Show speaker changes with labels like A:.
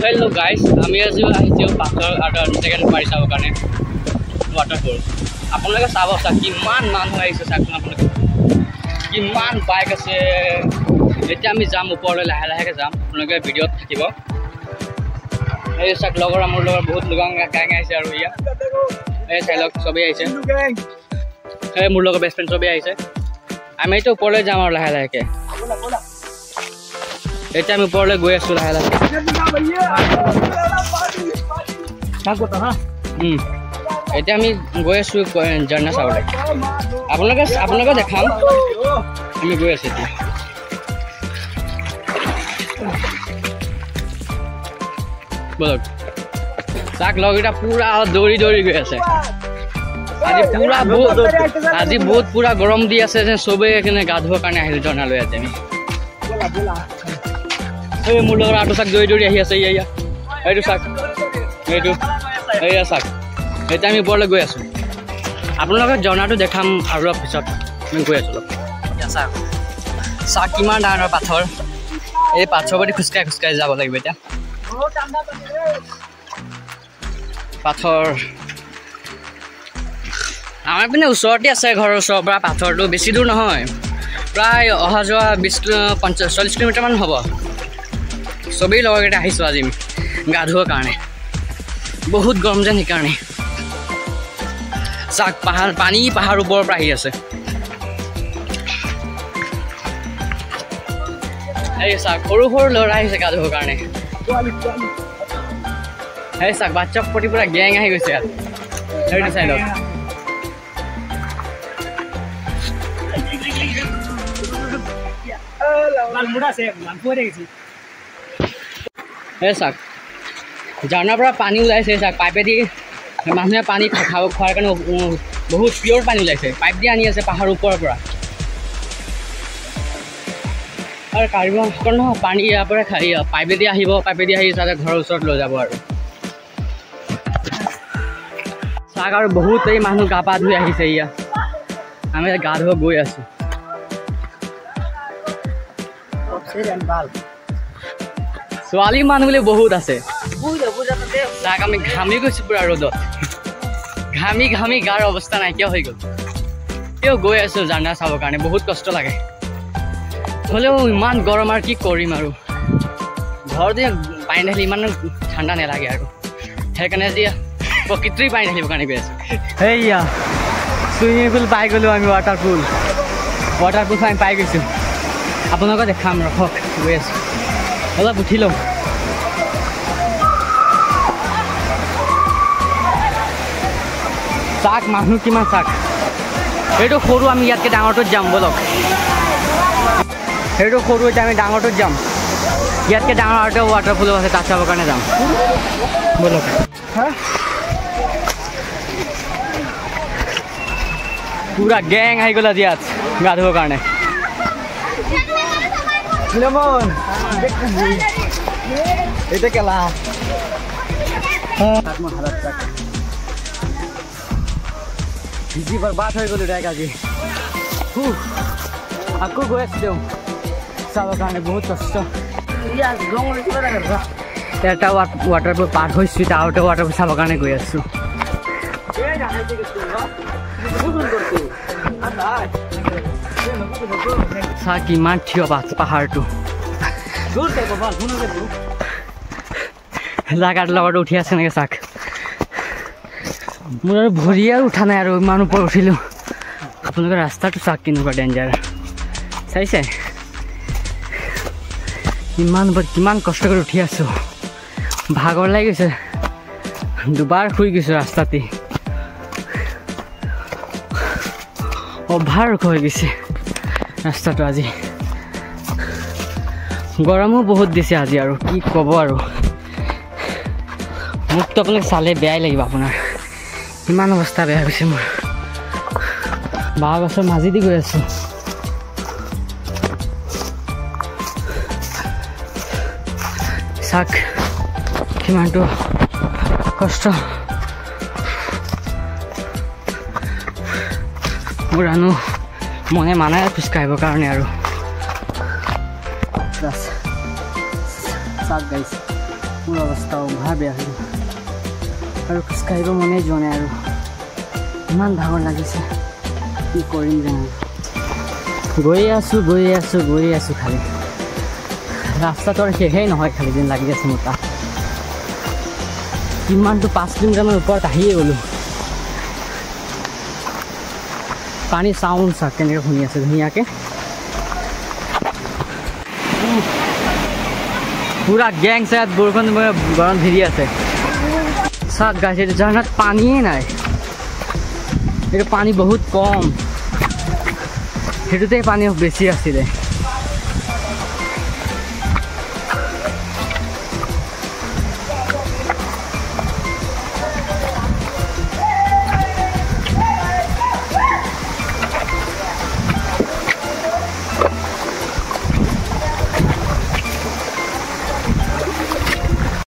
A: hello guys, আমি আজি আহিছো পাথৰ আৰু সেকেন্ড পাৰি চাব কাৰণে ওয়াটাৰফল। আপোনালোকে চাব কিমান মানুহ আহিছে চাকন আপোনালোকে কিমান বাইক আছে। এতিয়া আমি যাম ওপৰলৈ লাহে লাহেকে যাম, আপোনালোকে ভিডিঅ'ত থাকিব। এই চাক লগৰ মোৰ লগৰ বহুত লোক গাং আহিছে আৰু ইয়া এই চাইলক সবেই আহিছে, এই মোৰ লগৰ বেষ্ট ফ্ৰেণ্ড সবেই আহিছে। আমি এইটো ওপৰলৈ যাম আৰু লাহে লাহেকে। এতিয়া আমি ওপৰলৈ গৈ আছো লাহে লাহে। এতিয়া আমি গৈ আছো ঝৰ্ণা চাবলৈ। আপোনালোকে দেখাম আমি গৈ আছো এতিয়া। বলক চাক লগকেইটা পুৰা দৌৰি দৌৰি গৈ আছে। আজি বহুত পুৰা গৰম দি আছে যে চবেই এইখিনি গা ধুবৰ কাৰণে আহিলো ঝৰ্ণালৈ। আজি আমি এই মোৰ লগৰ আটো চাক দৌৰি দৌৰি আহি আছে। ইয়া এইটো চাক, এইটো এয়া চাক। এতিয়া আমি ওপৰলৈ গৈ আছো, আপোনালোকে ঝৰ্ণাটো দেখাম আৰু অলপ পিছত। আমি গৈ আছো চাক কিমান ডাঙৰ পাথৰ। এই পাথৰ প্ৰতি খোজকাঢ়ি খোজকাঢ়ি যাব লাগিব। এতিয়া পাথৰ আমাৰ পিনে ওচৰতে আছে, ঘৰৰ ওচৰৰ পৰা পাথৰটো বেছি দূৰ নহয়, প্ৰায় অহা যোৱা 40 কিলোমিটাৰমান হ'ব। চবেই লগৰকেইটা আহিছোঁ আজি গা ধুবৰ কাৰণে। বহুত গৰম যেন সেইকাৰণে। চাক পাহাৰ ওপৰৰ পৰা আহি আছে। এই চাক সৰু সৰু ল'ৰা আহিছে গা ধুবৰ কাৰণে। এই চাক বাচ্চাৰ প্ৰতি পুৰা গেং আহি গৈছে ইয়াত। সেইটো চাই লওক। এই চাক ঝৰ্ণাৰ পৰা পানী ওলাইছে। চাক পাইপেদি মানুহে পানী খোৱাৰ কাৰণে বহুত পিয়ৰ পানী ওলাইছে। পাইপ দি আনি আছে পাহাৰৰ ওপৰৰ পৰা। আৰু কাঢ়িব নহয় পানী ইয়াৰ পৰা পাইপেদি আহিব, পাইপেদি আহি তাতে ঘৰৰ ওচৰত লৈ যাব আৰু চাক। আৰু বহুত এই মানুহ গা পা ধুই আহিছে। ইয়াত আমি গা ধুব গৈ আছো। ছোৱালী মানুহ বুলি বহুত আছে। তাক আমি ঘামি গৈছো পুৰা ৰ'দত, ঘামি ঘামি গাৰ অৱস্থা নাইকিয়া হৈ গ'ল। তেও গৈ আছো ঝৰ্ণা চাবৰ কাৰণে। বহুত কষ্ট লাগে, হ'লেও ইমান গৰম আৰু কি কৰিম। আৰু ঘৰতে পানী ঢালি ইমান ঠাণ্ডা নালাগে আৰু সেইকাৰণে আজি প্ৰকৃতিৰ পানী ঢালিবৰ কাৰণে গৈ আছো। সেয়া চুইমিং পুল পাই গ'লোঁ আমি। ৱাটাৰপুল আমি পাই গৈছোঁ। আপোনালোকক দেখাম ৰখক, গৈ আছোঁ। অলপ উঠি লওঁ। চাক মানুহ কিমান চাক। সেইটো সৰু, আমি ইয়াতকৈ ডাঙৰটোত যাম বলক। সেইটো সৰু, এতিয়া আমি ডাঙৰটোত যাম। ইয়াতকৈ ডাঙৰ আৰু এটা ৱাটাৰফুলো আছে, তাত চাবৰ কাৰণে যাম বলক। পুৰা গেং আহি গ'ল আজি ইয়াত গা ধুবৰ কাৰণে। बर्बाद हो गल আজি। আকৌ গৈ আছো তেওঁ চাবৰ কাৰণে। বহুত কষ্ট। এটা ৱাটাৰপুল পাৰ হৈছোঁ, তাৰ আৰু এটা ৱাটাৰপুল চাবৰ কাৰণে গৈ আছোঁ। চা কিমান থিয় পাহাৰটো। জাগাৰ লগত উঠি আছে নেকি চাক। মোৰ আৰু ভৰি আৰু উঠা নাই আৰু ইমান ওপৰত উঠিলোঁ। আপোনালোকে ৰাস্তাটো চাক কেনেকুৱা ডেঞ্জাৰ চাইছে। কিমান কষ্ট কৰি উঠি আছোঁ। ভাগৰ লাগি গৈছে, দুবাৰ শুই গৈছোঁ ৰাস্তাতে। অভাৰ হৈ গৈছে ৰাস্তাটো আজি। গৰমো বহুত দিছে আজি, আৰু কি ক'ব। আৰু মোকতো আপোনালোকে চালে বেয়াই লাগিব। আপোনাৰ ইমান অৱস্থা বেয়া হৈছে মোৰ। বাঁহ গছৰ মাজেদি গৈ আছোঁ। চাক কিমানটো কষ্ট। মোৰ আনো মনে মানাই খোজকাঢ়িবৰ কাৰণে। আৰু চাক গাইছ মোৰ অৱস্থা উভা বেয়া হৈ গ'ল আৰু খোজকাঢ়িব মনেই যোৱা নাই আৰু ইমান ভাগৰ লাগিছে কি কৰিম জানো গৈয়ে আছোঁ খালি ৰাস্তাটো আৰু শেষেই নহয় খালি যেন লাগি আছে মোৰ তাত কিমানটো 5 কিলোমিটাৰমান ওপৰত আহিয়ে গ'লোঁ পানী চাউণ্ড চাওক কেনেকৈ শুনি আছে ধুনীয়াকৈ পুৰা গেং চায়াত বৰষুণ গৰম ভিজি আছে চাওক গাইছ এইটো ঝৰ্ণাত পানীয়ে নাই এইটো পানী বহুত কম সেইটোতে পানী বেছি আছিলে